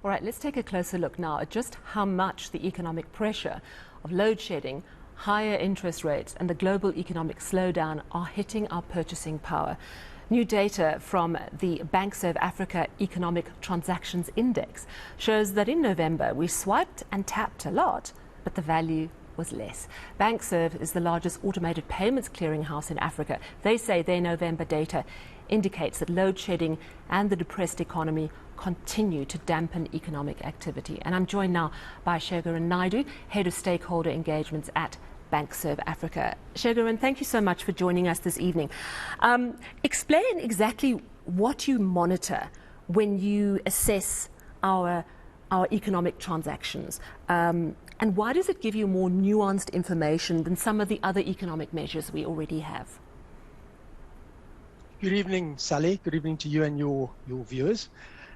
All right, let's take a closer look now at just how much the economic pressure of load shedding, higher interest rates and the global economic slowdown are hitting our purchasing power. New data from the BankServAfrica Economic Transactions Index shows that in November we swiped and tapped a lot, but the value was less. BankServ is the largest automated payments clearinghouse in Africa. They say their November data indicates that load shedding and the depressed economy continue to dampen economic activity. And I'm joined now by Shergeran Naidoo, Head of Stakeholder Engagements at BankServAfrica. Shergeran, thank you so much for joining us this evening. Explain exactly what you monitor when you assess our economic transactions. And why does it give you more nuanced information than some of the other economic measures we already have? Good evening, Sally. Good evening to you and your viewers.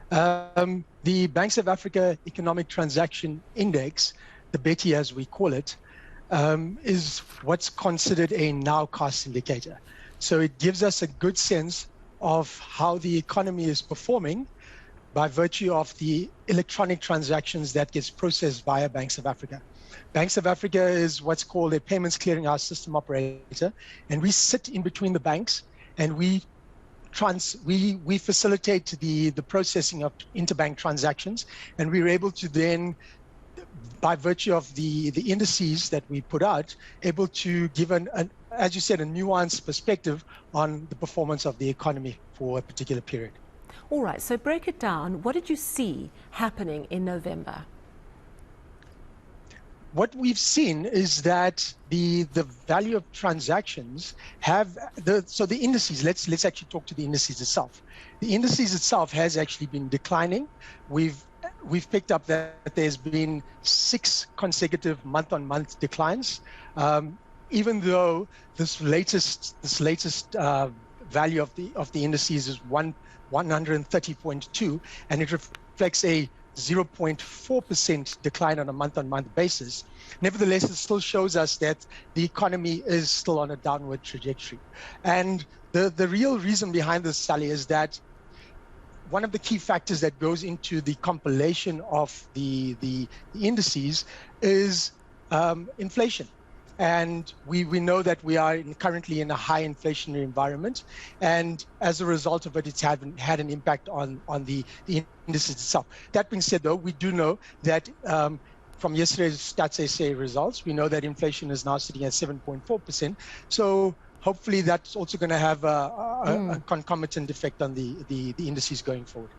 The BankServAfrica Economic Transaction Index, the BETI as we call it, is what's considered a now-cost indicator. So it gives us a good sense of how the economy is performing by virtue of the electronic transactions that gets processed via BankServAfrica. BankServAfrica is what's called a payments clearinghouse system operator, and we sit in between the banks and we facilitate the processing of interbank transactions, and we're able to then, by virtue of the indices that we put out, able to give as you said, a nuanced perspective on the performance of the economy for a particular period. All right, so break it down. What did you see happening in November? What we've seen is that the value of transactions have so the indices. Let's actually talk to the indices itself. The indices itself has actually been declining. We've picked up that there's been 6 consecutive month-on-month declines, even though this latest value of the indices is 130.2, and it reflects a 0.4% decline on a month-on-month basis. Nevertheless, it still shows us that the economy is still on a downward trajectory. And the real reason behind this, Sally, is that one of the key factors that goes into the compilation of the indices is inflation. And we know that we are currently in a high inflationary environment, and as a result of it, it's had an impact on the indices itself. That being said, though, we do know that from yesterday's Stats SA results, we know that inflation is now sitting at 7.4%. So hopefully that's also going to have a concomitant effect on the indices going forward.